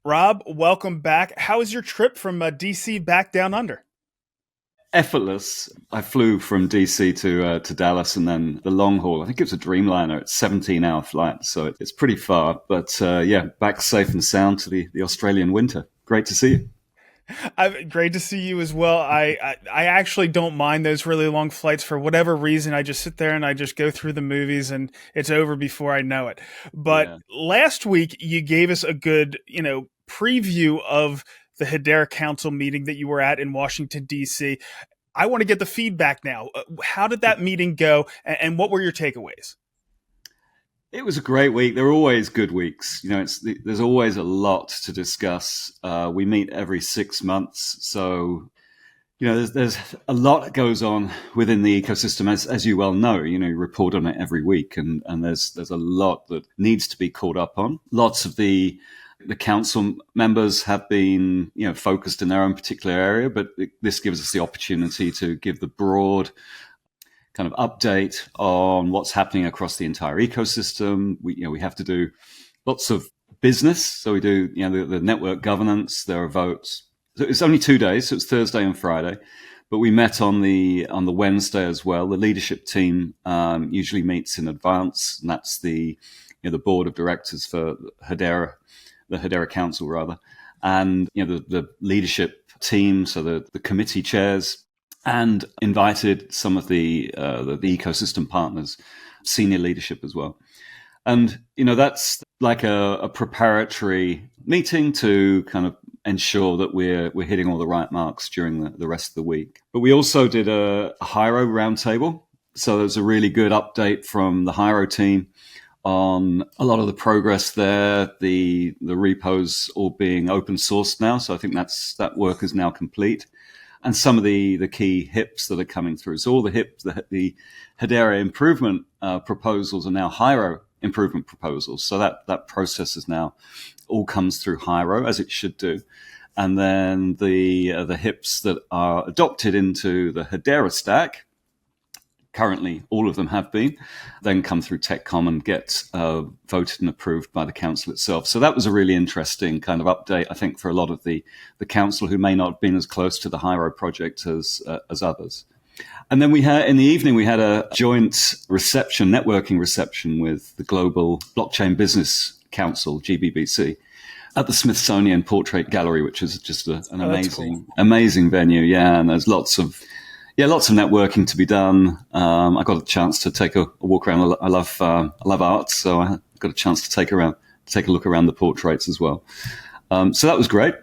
Rob, welcome back. How was your trip from DC back down under? Effortless. I flew from DC to Dallas, and then the long haul. I think it was a Dreamliner. It's 17-hour flight, so it's pretty far. But yeah, back safe and sound to the Australian winter. Great to see you. Great to see you as well. I actually don't mind those really long flights for whatever reason. I just sit there and I just go through the movies and it's over before I know it. But Yeah. last week you gave us a good, preview of the Hedera Council meeting that you were at in Washington D.C. I want to get the feedback now. How did that meeting go, and what were your takeaways? It was a great week. There are always good weeks. There's always a lot to discuss. We meet every 6 months, so there's a lot that goes on within the ecosystem, as you well know. You report on it every week, and there's a lot that needs to be caught up on. Lots of the council members have been focused in their own particular area, but this gives us the opportunity to give the broad kind of update on what's happening across the entire ecosystem. We have to do lots of business, so we do the network governance. There are votes. So it's only 2 days, so it's Thursday and Friday, but we met on the Wednesday as well. The leadership team usually meets in advance, and that's the board of directors for Hedera, the Hedera Council rather, and the leadership team, so the committee chairs, and invited some of the ecosystem partners, senior leadership as well. And that's like a preparatory meeting to kind of ensure that we're hitting all the right marks during the rest of the week. But we also did a Hyro roundtable, so there's a really good update from the Hyro team on a lot of the progress there. The repos all being open sourced now, so I think that work is now complete. And some of the key HIPs that are coming through. So all the HIPs, the Hedera improvement proposals are now Hyro improvement proposals. So that process is now all comes through Hyro, as it should do. And then the HIPs that are adopted into the Hedera stack, currently all of them have been, then come through TechCom and get voted and approved by the council itself. So that was a really interesting kind of update, I think, for a lot of the council who may not have been as close to the Hyro project as others. And then in the evening, we had a joint networking reception with the Global Blockchain Business Council, GBBC, at the Smithsonian Portrait Gallery, which is just an amazing venue. Yeah, and there's lots of networking to be done. I got a chance to take a walk around. I love art, so I got a chance to take a look around the portraits as well. So that was great.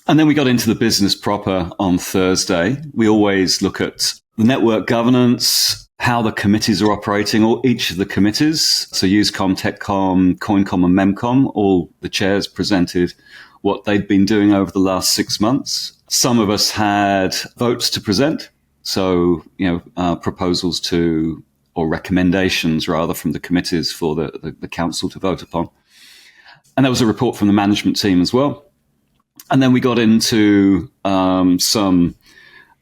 And then we got into the business proper on Thursday. We always look at the network governance, how the committees are operating, or each of the committees. So UseCom, TechCom, CoinCom, and MEMCom, all the chairs presented what they'd been doing over the last 6 months. Some of us had votes to present. So, proposals or recommendations rather from the committees for the council to vote upon. And there was a report from the management team as well. And then we got into some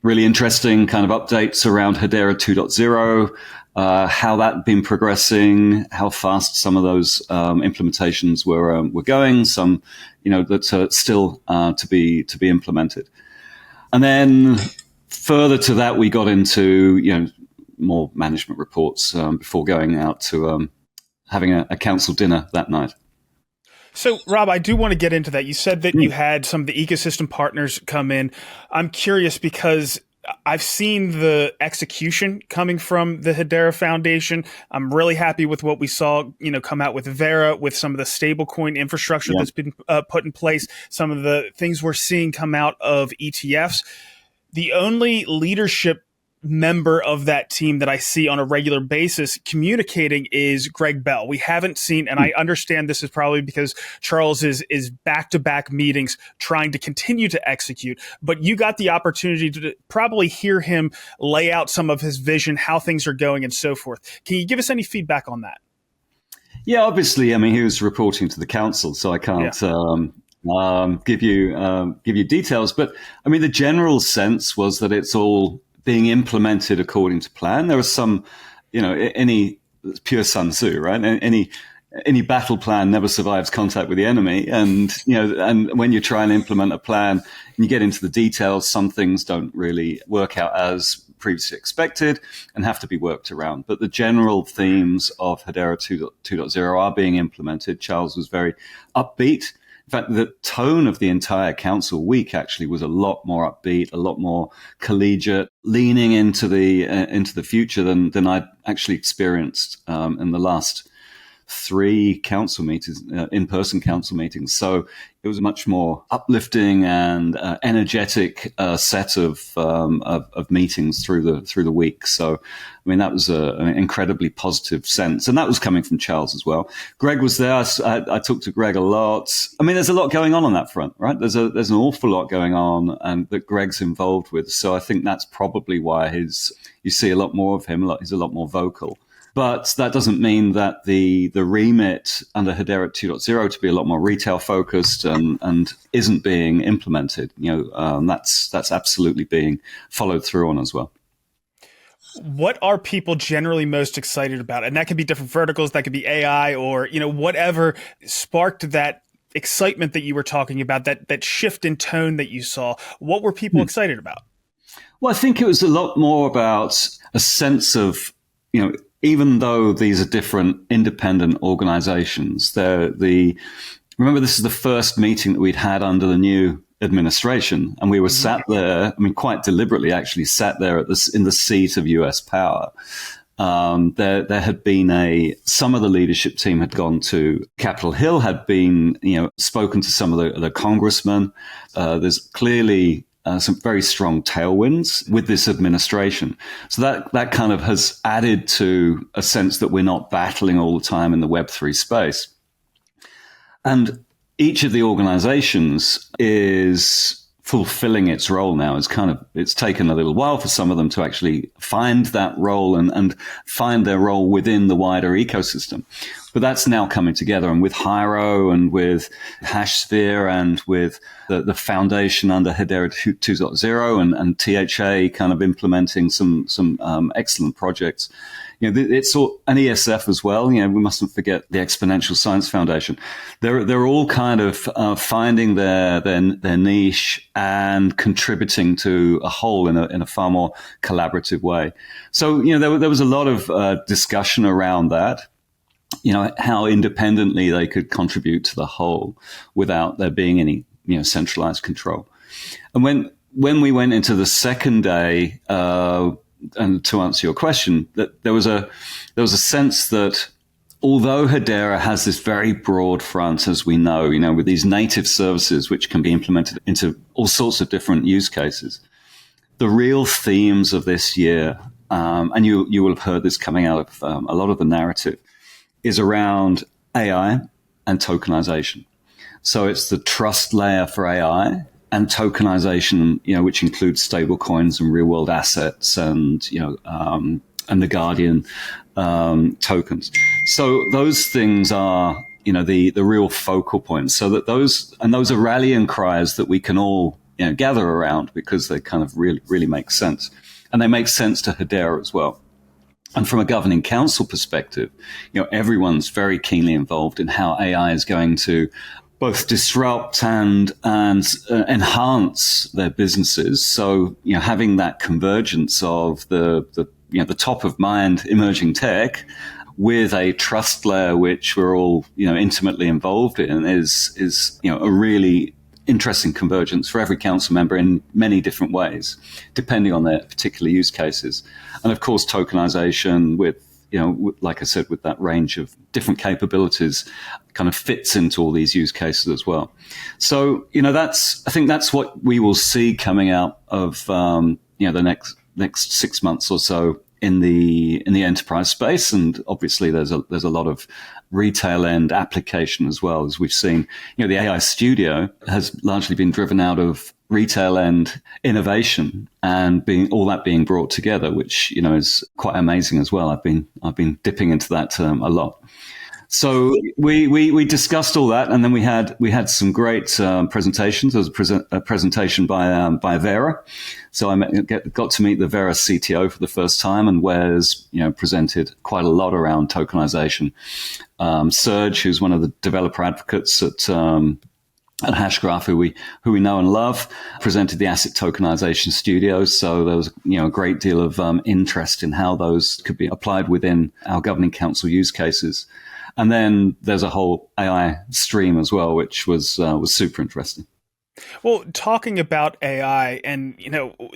really interesting kind of updates around Hedera 2.0, how that had been progressing, how fast some of those implementations were going, some, that are still to be implemented. And then further to that, we got into more management reports before going out to having a council dinner that night. So, Rob, I do want to get into that. You said that you had some of the ecosystem partners come in. I'm curious because I've seen the execution coming from the Hedera Foundation. I'm really happy with what we saw, come out with Vera, with some of the stablecoin infrastructure that's been put in place, some of the things we're seeing come out of ETFs. The only leadership member of that team that I see on a regular basis communicating is Greg Bell. We haven't seen, and I understand this is probably because Charles is back-to-back meetings trying to continue to execute, but you got the opportunity to probably hear him lay out some of his vision, how things are going and so forth. Can you give us any feedback on that? Yeah, obviously, he was reporting to the council, so I can't give you details, but the general sense was that it's all being implemented according to plan. There are some, any pure Sun Tzu, right? any battle plan never survives contact with the enemy. And, and when you try and implement a plan and you get into the details, some things don't really work out as previously expected and have to be worked around. But the general themes of Hedera 2.0 are being implemented. Charles was very upbeat. In fact, the tone of the entire council week actually was a lot more upbeat, a lot more collegiate, leaning into the future than I'd actually experienced in the last 3 council meetings, in-person council meetings. So it was a much more uplifting and energetic set of meetings through the week. So, I mean, that was an incredibly positive sense, and that was coming from Charles as well. Greg was there. I talked to Greg a lot. I mean, there's a lot going on that front, right? There's an awful lot going on, and that Greg's involved with. So I think that's probably why you see a lot more of him. He's a lot more vocal. But that doesn't mean that the remit under Hedera 2.0 to be a lot more retail focused and isn't being implemented. That's absolutely being followed through on as well. What are people generally most excited about? And that could be different verticals, that could be AI, or whatever sparked that excitement that you were talking about, that shift in tone that you saw. What were people excited about? Well, I think it was a lot more about a sense of, even though these are different independent organizations, remember this is the first meeting that we'd had under the new administration, and we were sat there, quite deliberately actually sat there in the seat of US power. There had been some of the leadership team had gone to Capitol Hill, had been, spoken to some of the congressmen. There's clearly some very strong tailwinds with this administration. So that kind of has added to a sense that we're not battling all the time in the Web3 space. And each of the organizations is fulfilling its role now. It's taken a little while for some of them to actually find that role and find their role within the wider ecosystem. But that's now coming together, and with Hyro and with HashSphere and with the foundation under Hedera 2.0 and THA kind of implementing some excellent projects. It's all an ESF as well. We mustn't forget the Exponential Science Foundation. They're all kind of finding their niche and contributing to a whole in a far more collaborative way. So there was a lot of discussion around that. How independently they could contribute to the whole without there being any centralized control. And when we went into the second day. And to answer your question, that there was a sense that although Hedera has this very broad front, as we know, with these native services which can be implemented into all sorts of different use cases, the real themes of this year, and you will have heard this coming out of a lot of the narrative, is around AI and tokenization. So it's the trust layer for AI. And tokenization, which includes stable coins and real world assets and the Guardian tokens. So those things are, the real focal points. So that those are rallying cries that we can all, gather around because they kind of really, really make sense. And they make sense to Hedera as well. And from a governing council perspective, everyone's very keenly involved in how AI is going to both disrupt and enhance their businesses. So, having that convergence of the top of mind emerging tech with a trust layer, which we're all, intimately involved in is a really interesting convergence for every council member in many different ways, depending on their particular use cases. And of course, tokenization with, like I said, with that range of different capabilities kind of fits into all these use cases as well. So, I think that's what we will see coming out of, the next 6 months or so in the enterprise space. And obviously there's a lot of retail end application as well, as we've seen. The AI studio has largely been driven out of retail end innovation and being brought together, which is quite amazing as well. I've been dipping into that a lot. So we discussed all that, and then we had some great presentations. There was a presentation by Vera, so got to meet the Vera CTO for the first time, and Wes presented quite a lot around tokenization. Serge, who's one of the developer advocates at Hashgraph, who we know and love, presented the asset tokenization studios. So there was a great deal of interest in how those could be applied within our governing council use cases. And then there's a whole AI stream as well, which was super interesting. Well, talking about AI, and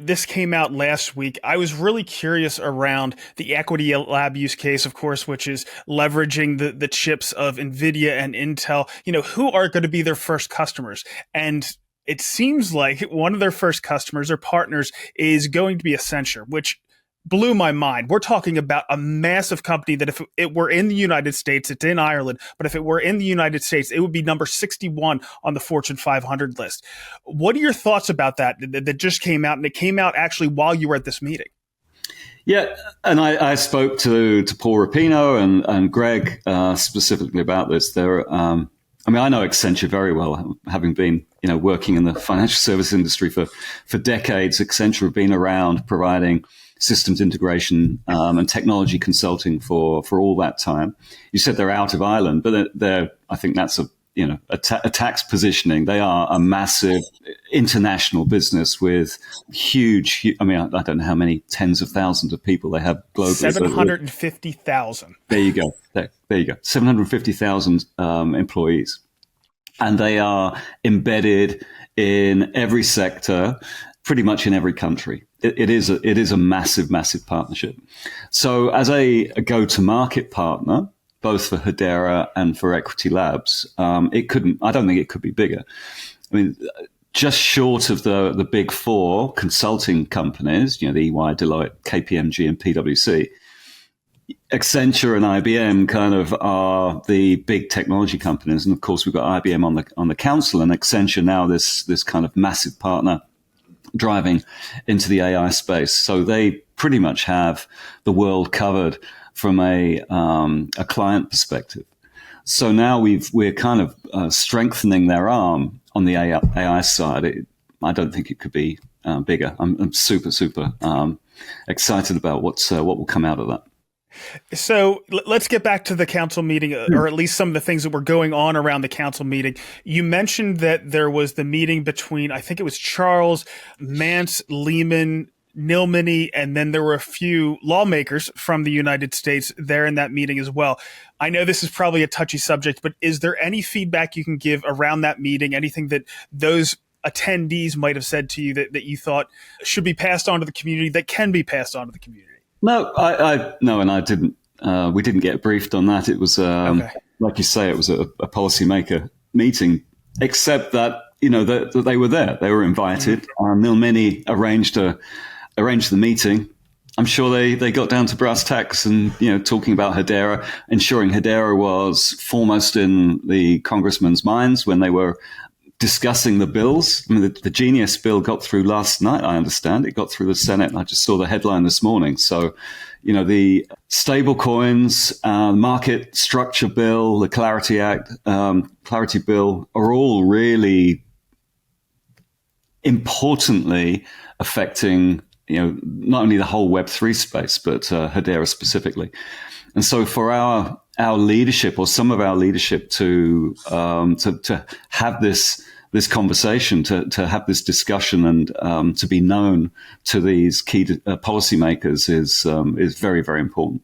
this came out last week. I was really curious around the Equity Lab use case, of course, which is leveraging the chips of NVIDIA and Intel. Who are going to be their first customers? And it seems like one of their first customers or partners is going to be Accenture, which blew my mind. We're talking about a massive company that if it were in the United States, it's in Ireland, but if it were in the United States, it would be number 61 on the Fortune 500 list. What are your thoughts about that just came out, and it came out actually while you were at this meeting? Yeah, and I spoke to Paul Rapino and Greg specifically about this. I know Accenture very well, having been working in the financial service industry for decades. Accenture have been around providing systems integration and technology consulting for all that time. You said they're out of Ireland, but I think that's a tax positioning. They are a massive international business with huge. I don't know how many tens of thousands of people they have globally. 750,000. There you go. There you go. 750,000 employees, and they are embedded in every sector, pretty much in every country. It is a massive, massive partnership. So as a go-to-market partner, both for Hedera and for Equity Labs, I don't think it could be bigger. Just short of the big four consulting companies, the EY, Deloitte, KPMG, and PwC, Accenture and IBM kind of are the big technology companies. And of course, we've got IBM on the council, and Accenture now this kind of massive partner driving into the AI space. So they pretty much have the world covered from a client perspective. So now we're kind of strengthening their arm on the AI side. I don't think it could be bigger. I'm super, super excited about what will come out of that. So let's get back to the council meeting, or at least some of the things that were going on around the council meeting. You mentioned that there was the meeting between, I think it was Charles, Mance, Lehman, Nilmany, and then there were a few lawmakers from the United States there in that meeting as well. I know this is probably a touchy subject, but is there any feedback you can give around that meeting? Anything that those attendees might have said to you that you thought should be passed on to the community, that can be passed on to the community? No, and I didn't. We didn't get briefed on that. It was, like you say, it was a policymaker meeting. Except that that they were there. They were invited. Nilmany arranged the meeting. I'm sure they got down to brass tacks and talking about Hedera, ensuring Hedera was foremost in the congressmen's minds when they were discussing the bills. The Genius bill got through last night, I understand. It got through the Senate. I just saw the headline this morning. So, the stable coins, market structure bill, the Clarity Act, Clarity bill are all really importantly affecting, not only the whole Web3 space, but Hedera specifically. And so for our leadership, or some of our leadership, to have this conversation, to have this discussion, and to be known to these key policymakers is very, very important.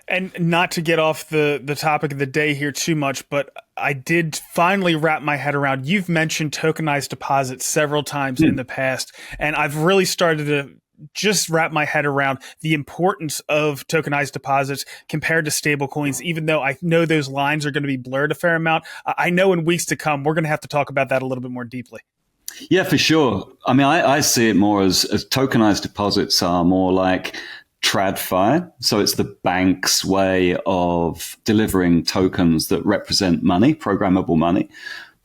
And not to get off the topic of the day here too much, but I did finally wrap my head around. You've mentioned tokenized deposits several times in the past, and I've really started to just wrap my head around the importance of tokenized deposits compared to stable coins, even though I know those lines are going to be blurred a fair amount. I know in weeks to come, we're going to have to talk about that a little bit more deeply. Yeah, for sure. I see it more as tokenized deposits are more like TradFi. So it's the bank's way of delivering tokens that represent money, programmable money,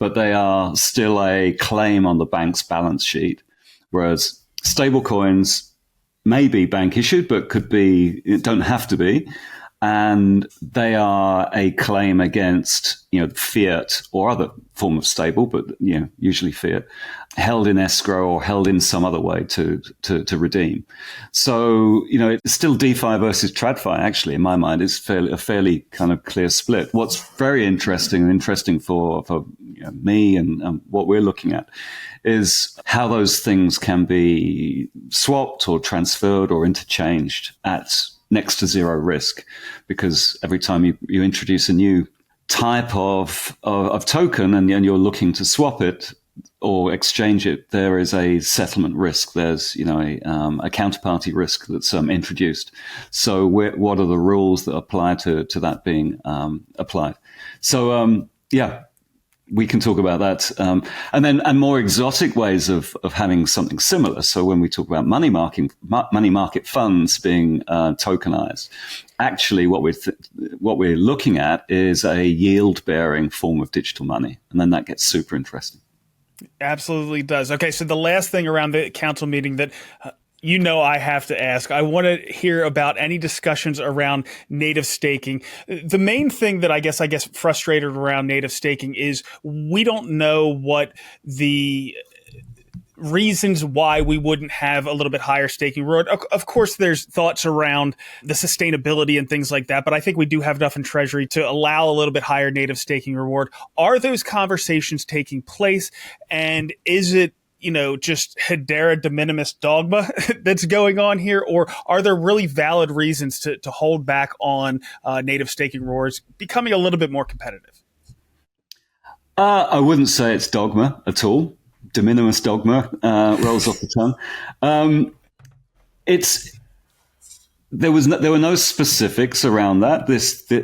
but they are still a claim on the bank's balance sheet. Whereas stable coins may be bank issued, but don't have to be. and they are a claim against, fiat or other form of stable, but usually fiat, held in escrow or held in some other way to redeem. So it's still DeFi versus TradFi. Actually, in my mind, it's a fairly kind of clear split. What's very interesting for me and what we're looking at is how those things can be swapped or transferred or interchanged at next to zero risk, because every time you introduce a new type of token and you're looking to swap it or exchange it, there is a settlement risk. There's a counterparty risk that's introduced. So what are the rules that apply to that being applied? So we can talk about that, and more exotic ways of having something similar. So when we talk about money market funds being tokenized, actually what we're looking at is a yield bearing form of digital money, and then that gets super interesting. Absolutely does. Okay, so the last thing around the council meeting that I have to ask. I want to hear about any discussions around native staking. The main thing that I guess frustrated around native staking is we don't know what the reasons why we wouldn't have a little bit higher staking reward. Of course, there's thoughts around the sustainability and things like that, but I think we do have enough in Treasury to allow a little bit higher native staking reward. Are those conversations taking place? And is it just Hedera de minimis dogma that's going on here? Or are there really valid reasons to hold back on native staking rewards becoming a little bit more competitive? I wouldn't say it's dogma at all. De minimis dogma rolls off the tongue. There were no specifics around that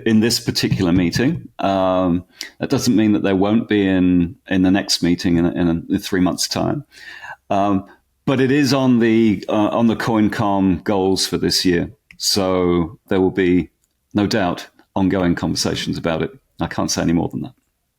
in this particular meeting. That doesn't mean that there won't be in the next meeting in 3 months' time. But it is on the CoinCom goals for this year. So there will be no doubt ongoing conversations about it. I can't say any more than that.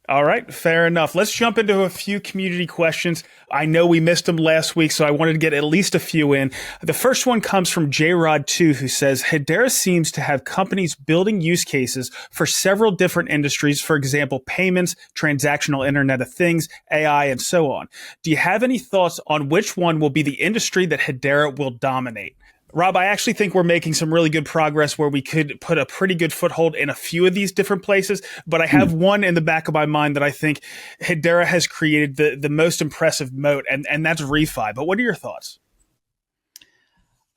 All right, fair enough. Let's jump into a few community questions. I know we missed them last week, so I wanted to get at least a few in. The first one comes from JRod2, who says, Hedera seems to have companies building use cases for several different industries, for example, payments, transactional Internet of Things, AI, and so on. Do you have any thoughts on which one will be the industry that Hedera will dominate? Rob, I actually think we're making some really good progress where we could put a pretty good foothold in a few of these different places. But I have one in the back of my mind that I think Hedera has created the most impressive moat, and that's refi. But what are your thoughts?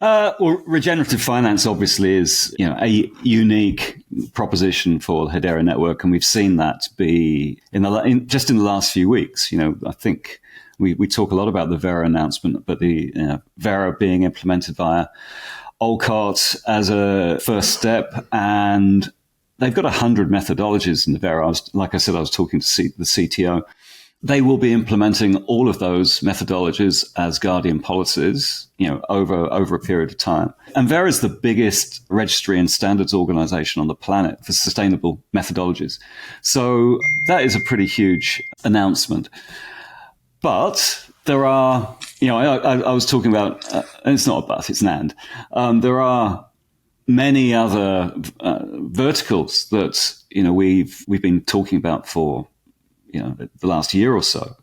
Well, regenerative finance obviously is a unique proposition for the Hedera network, and we've seen that be just in the last few weeks. I think we talk a lot about the Vera announcement, but the Vera being implemented via Olcott as a first step, and they've got 100 methodologies in the Vera. Like I said, I was talking to the CTO. They will be implementing all of those methodologies as guardian policies, over a period of time. And Vera is the biggest registry and standards organization on the planet for sustainable methodologies. So that is a pretty huge announcement. But there are, I was talking about, and it's not a but, it's an and. There are many other verticals that, we've been talking about for, the last year or so,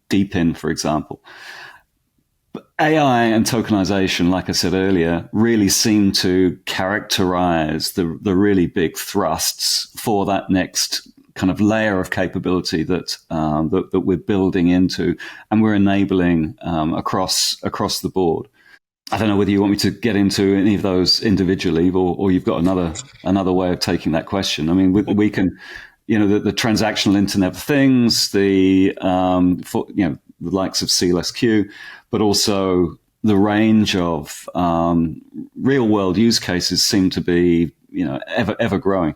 Deepin, for example. But AI and tokenization, like I said earlier, really seem to characterize the really big thrusts for that next kind of layer of capability that we're building into and we're enabling across the board. I don't know whether you want me to get into any of those individually, or you've got another way of taking that question. I mean, we can, the transactional Internet of Things, the likes of SealSQ, but also the range of real world use cases seem to be, ever growing.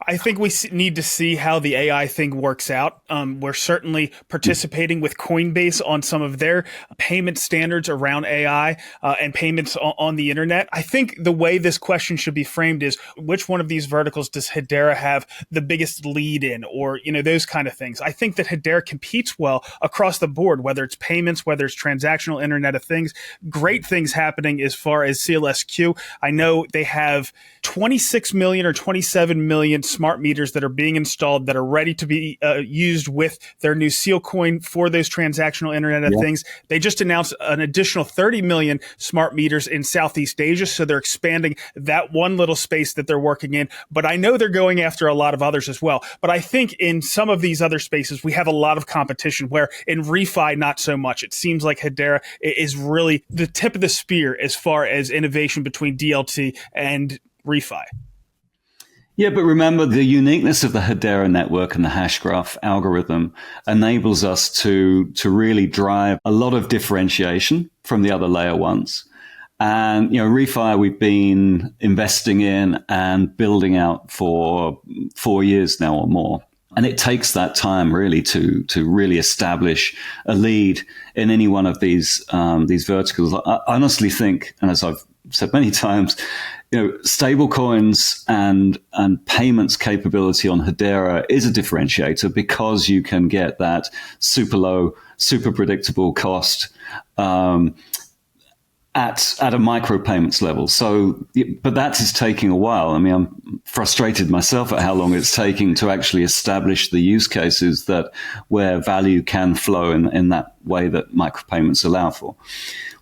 I think we need to see how the AI thing works out. We're certainly participating with Coinbase on some of their payment standards around AI and payments on the internet. I think the way this question should be framed is which one of these verticals does Hedera have the biggest lead in, or those kind of things. I think that Hedera competes well across the board, whether it's payments, whether it's transactional Internet of Things. Great things happening as far as CLSQ. I know they have 26 million or 27 million smart meters that are being installed that are ready to be used with their new Seal coin for those transactional Internet of Things. They just announced an additional 30 million smart meters in Southeast Asia, so they're expanding that one little space that they're working in. But I know they're going after a lot of others as well. But I think in some of these other spaces, we have a lot of competition, where in refi, not so much. It seems like Hedera is really the tip of the spear as far as innovation between DLT and refi. Yeah, but remember, the uniqueness of the Hedera network and the hash graph algorithm enables us to really drive a lot of differentiation from the other layer ones. And, refi, we've been investing in and building out for 4 years now or more. And it takes that time really to really establish a lead in any one of these verticals. I honestly think, and as I've said many times, stable coins and payments capability on Hedera is a differentiator, because you can get that super low, super predictable cost at a micropayments level. So, but that is taking a while. I mean, I'm frustrated myself at how long it's taking to actually establish the use cases where value can flow in that way that micropayments allow for.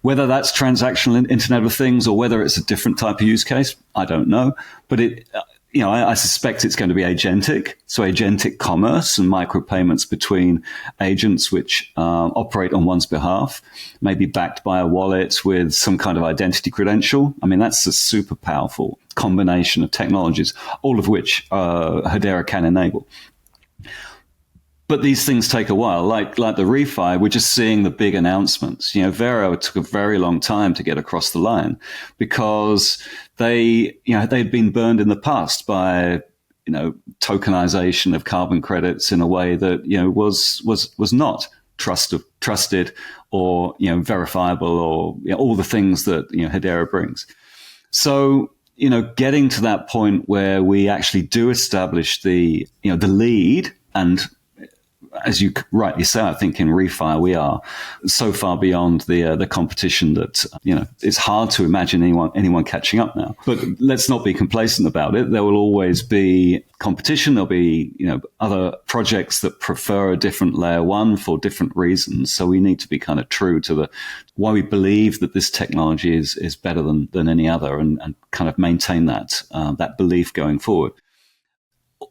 Whether that's transactional Internet of Things or whether it's a different type of use case, I don't know. But I suspect it's going to be agentic. So agentic commerce and micropayments between agents which operate on one's behalf, maybe backed by a wallet with some kind of identity credential. I mean, that's a super powerful combination of technologies, all of which Hedera can enable. But these things take a while. Like the refi, we're just seeing the big announcements. Vero took a very long time to get across the line, because they'd been burned in the past by tokenization of carbon credits in a way that was not trusted or verifiable, or all the things that Hedera brings. So getting to that point where we actually do establish the lead, and as you rightly say, I think in refi we are so far beyond the competition that it's hard to imagine anyone catching up now. But let's not be complacent about it. There will always be competition. There'll be other projects that prefer a different layer one for different reasons. So we need to be kind of true to why we believe that this technology is better than any other, and kind of maintain that belief going forward.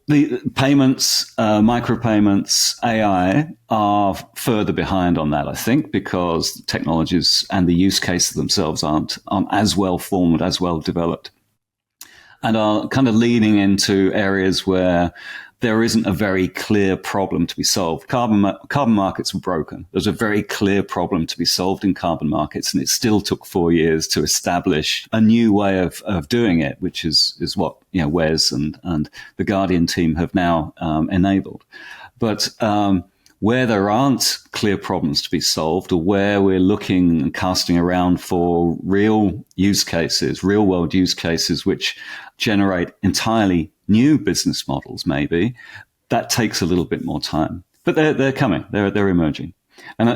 The payments, micropayments, AI are further behind on that, I think, because the technologies and the use cases themselves aren't as well formed, as well developed, and are kind of leading into areas where there isn't a very clear problem to be solved. Carbon markets were broken. There's a very clear problem to be solved in carbon markets, and it still took 4 years to establish a new way of doing it, which is what Wes and the Guardian team have now enabled. But where there aren't clear problems to be solved, or where we're looking and casting around for real use cases, real world use cases, which generate entirely new business models, maybe, that takes a little bit more time. But they're coming. They're emerging. And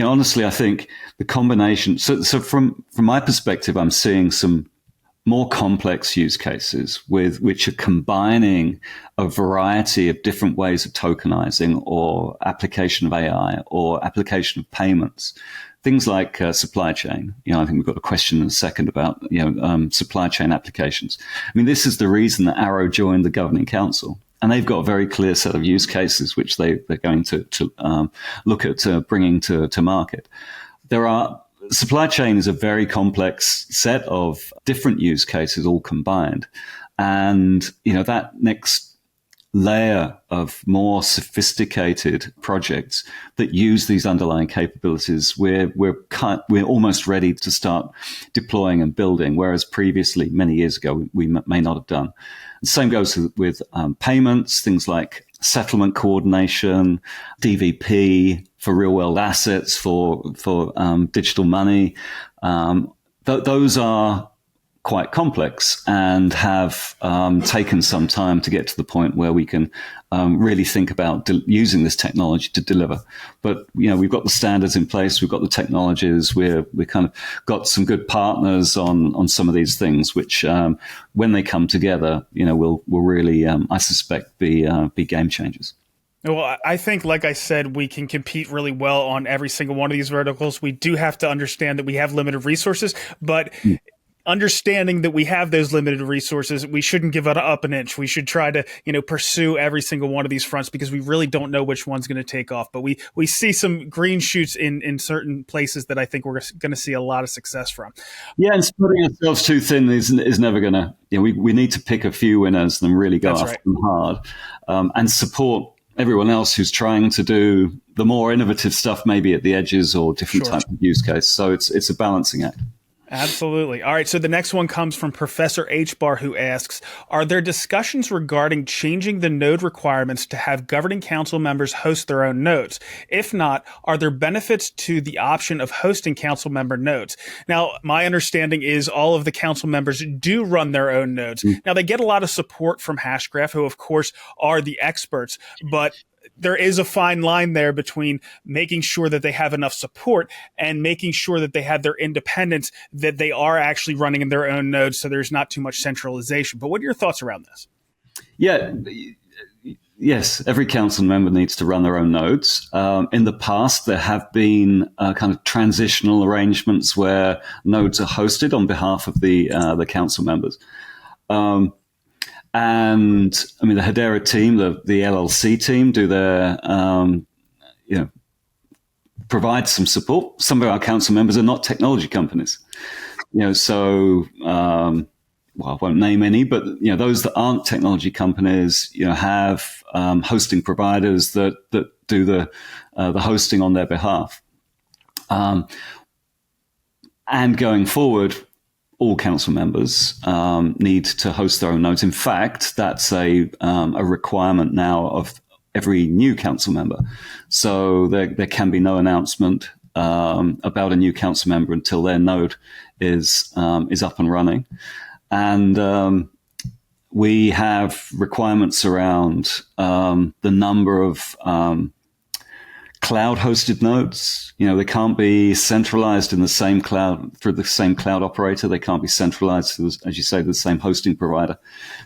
honestly, I think the combination. So from my perspective, I'm seeing some more complex use cases which are combining a variety of different ways of tokenizing, or application of AI, or application of payments. Things like supply chain. I think we've got a question in a second about supply chain applications. I mean, this is the reason that Arrow joined the governing council, and they've got a very clear set of use cases which they're going to look at bringing to market. Supply chain is a very complex set of different use cases all combined, and that next layer of more sophisticated projects that use these underlying capabilities, we're almost ready to start deploying and building, whereas previously, many years ago, we may not have done. The same goes with payments, things like settlement coordination, DVP for real-world assets, for digital money. Those are quite complex and have taken some time to get to the point where we can really think about using this technology to deliver. But we've got the standards in place, we've got the technologies, we kind of got some good partners on some of these things, which when they come together, will really, I suspect, be game changers. Well, I think, like I said, we can compete really well on every single one of these verticals. We do have to understand that we have limited resources, but understanding that we have those limited resources, we shouldn't give it up an inch. We should try to, pursue every single one of these fronts, because we really don't know which one's going to take off. But we see some green shoots in certain places that I think we're going to see a lot of success from. Yeah, and spreading ourselves too thin is never going to. We need to pick a few winners and really go after them hard, and support everyone else who's trying to do the more innovative stuff, maybe at the edges or different type of use case. So it's a balancing act. Absolutely. All right. So the next one comes from Professor HBAR, who asks, are there discussions regarding changing the node requirements to have governing council members host their own nodes? If not, are there benefits to the option of hosting council member nodes? Now, my understanding is all of the council members do run their own nodes. Now, they get a lot of support from Hashgraph, who, of course, are the experts, but there is a fine line there between making sure that they have enough support and making sure that they have their independence, that they are actually running in their own nodes, so there's not too much centralization. But what are your thoughts around this? Yeah, yes, every council member needs to run their own nodes. In the past, there have been kind of transitional arrangements where nodes are hosted on behalf of the council members. And I mean, the Hedera team, the LLC team, do their, provide some support. Some of our council members are not technology companies, so, I won't name any, but, those that aren't technology companies, have hosting providers that do the hosting on their behalf. And going forward, all council members need to host their own nodes. In fact, that's a requirement now of every new council member. So there can be no announcement about a new council member until their node is up and running. And we have requirements around the number of cloud-hosted nodes. They can't be centralized in the same cloud through the same cloud operator. They can't be centralized to, as you say, the same hosting provider.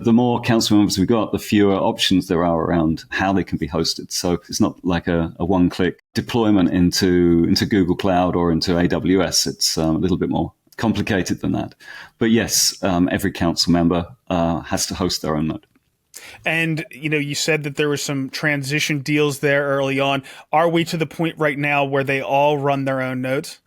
The more council members we've got, the fewer options there are around how they can be hosted. So it's not like a one-click deployment into Google Cloud or into AWS. It's a little bit more complicated than that. But yes, every council member has to host their own node. And, you said that there were some transition deals there early on. Are we to the point right now where they all run their own nodes?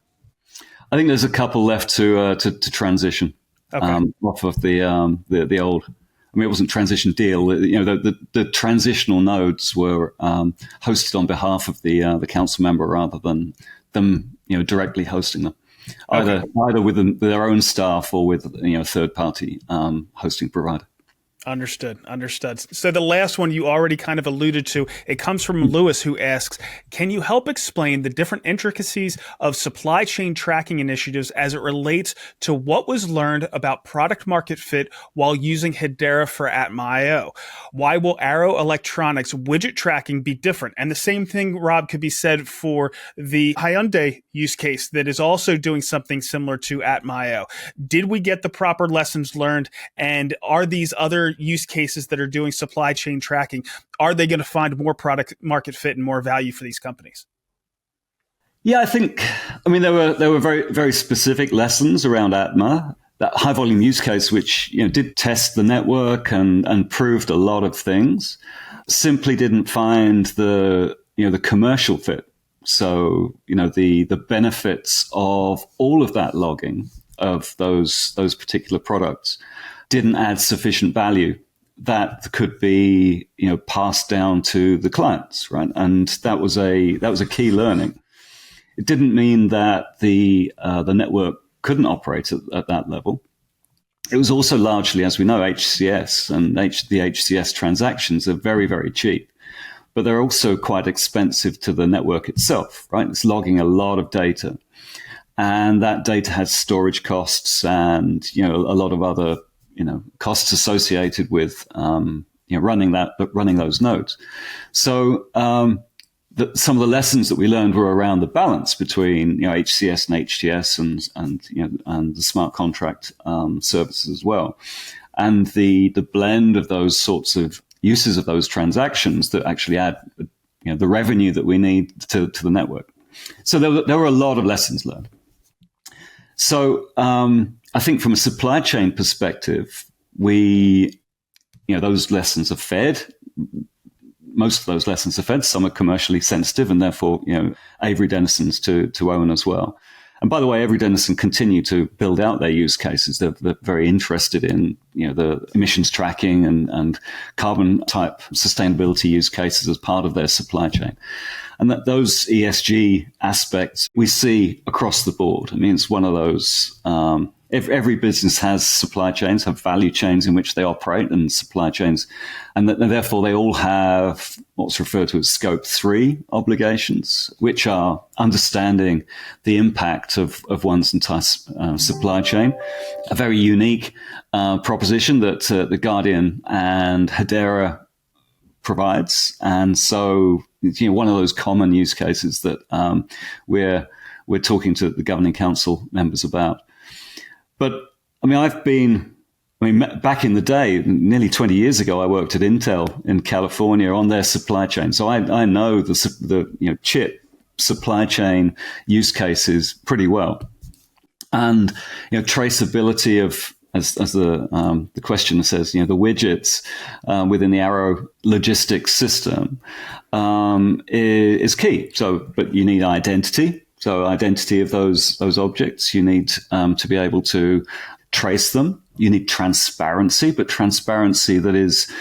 I think there's a couple left to transition off of the old. I mean, it wasn't transition deal. The transitional nodes were hosted on behalf of the council member rather than them, directly hosting them, either with their own staff or with a third party hosting provider. Understood. So the last one you already kind of alluded to, it comes from Lewis, who asks, can you help explain the different intricacies of supply chain tracking initiatives as it relates to what was learned about product market fit while using Hedera for Atma.io? Why will Arrow Electronics widget tracking be different? And the same thing, Rob, could be said for the Hyundai use case that is also doing something similar to Atma.io. Did we get the proper lessons learned? And are these other use cases that are doing supply chain tracking, are they going to find more product market fit and more value for these companies? Yeah, I mean, there were very, very specific lessons around Atma, that high volume use case, which, did test the network and proved a lot of things, simply didn't find the commercial fit. So, the benefits of all of that logging of those particular products didn't add sufficient value that could be, passed down to the clients, right? And that was a key learning. It didn't mean that the network couldn't operate at that level. It was also largely, as we know, HCS, and the HCS transactions are very, very cheap, but they're also quite expensive to the network itself, right? It's logging a lot of data, and that data has storage costs and, a lot of other, costs associated with, running those nodes. So, some of the lessons that we learned were around the balance between HCS and HTS and the smart contract services as well, and the blend of those sorts of uses of those transactions that actually add the revenue that we need to the network. So there were a lot of lessons learned. So I think from a supply chain perspective, those lessons are fed. Most of those lessons are fed. Some are commercially sensitive, and therefore, Avery Dennison's to own as well. And by the way, Avery Dennison continue to build out their use cases. They're very interested in, the emissions tracking and carbon type sustainability use cases as part of their supply chain. And that those ESG aspects we see across the board. I mean, it's one of those, every business has supply chains, have value chains in which they operate, and supply chains, and therefore they all have what's referred to as Scope 3 obligations, which are understanding the impact of one's entire supply chain. A very unique proposition that the Guardian and Hedera provides, and so one of those common use cases that we're talking to the governing council members about. But back in the day, nearly 20 years ago, I worked at Intel in California on their supply chain. So I know the chip supply chain use cases pretty well, and traceability of, as the questioner says, the widgets within the Arrow logistics system is key. So, but you need identity. So identity of those objects, you need to be able to trace them. You need transparency, but transparency that is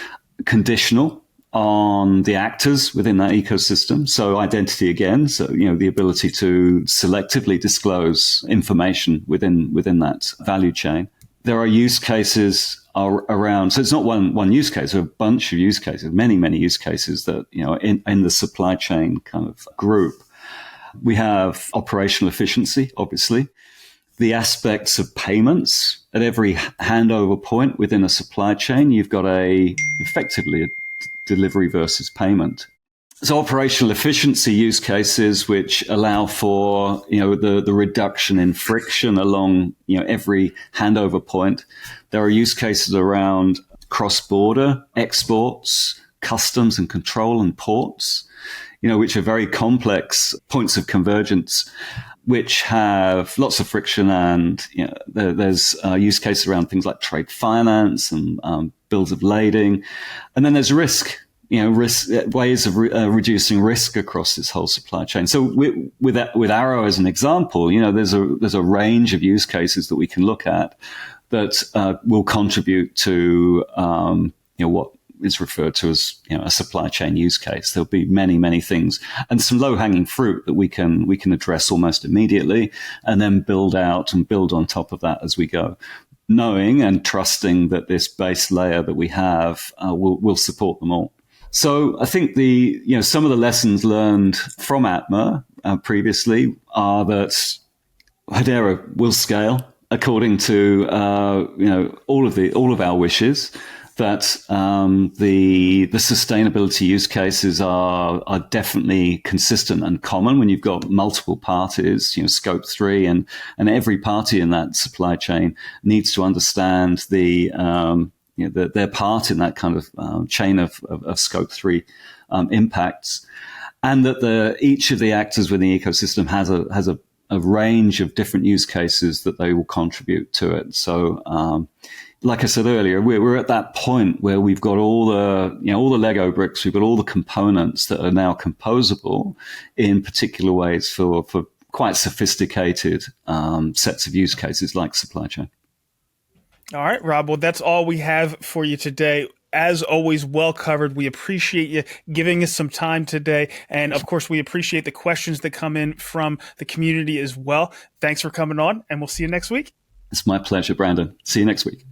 conditional on the actors within that ecosystem. So identity again, so the ability to selectively disclose information within that value chain. There are use cases around, so it's not one use case, there are a bunch of use cases, many use cases that in the supply chain kind of group. We have operational efficiency, obviously. The aspects of payments at every handover point within a supply chain, you've got effectively a delivery versus payment. So operational efficiency use cases which allow for the reduction in friction along every handover point. There are use cases around cross-border exports, customs and control, and ports, which are very complex points of convergence, which have lots of friction, and there's use cases around things like trade finance and bills of lading, and then there's risk, ways of reducing risk across this whole supply chain. So with Arrow as an example, there's a range of use cases that we can look at that will contribute to what is referred to as a supply chain use case. There'll be many things, and some low hanging fruit that we can address almost immediately, and then build out and build on top of that as we go, knowing and trusting that this base layer that we have will support them all. So I think some of the lessons learned from ATMA previously are that Hedera will scale according to all of our wishes. That the sustainability use cases are definitely consistent and common when you've got multiple parties, Scope 3, and every party in that supply chain needs to understand their part in that kind of chain of Scope 3 impacts, and that each of the actors within the ecosystem has a range of different use cases that they will contribute to it. So, like I said earlier, we're at that point where we've got all the Lego bricks, we've got all the components that are now composable in particular ways for quite sophisticated sets of use cases like supply chain. All right, Rob. Well, that's all we have for you today. as always, well covered. We appreciate you giving us some time today. And of course, we appreciate the questions that come in from the community as well. Thanks for coming on, and we'll see you next week. It's my pleasure, Brandon. See you next week.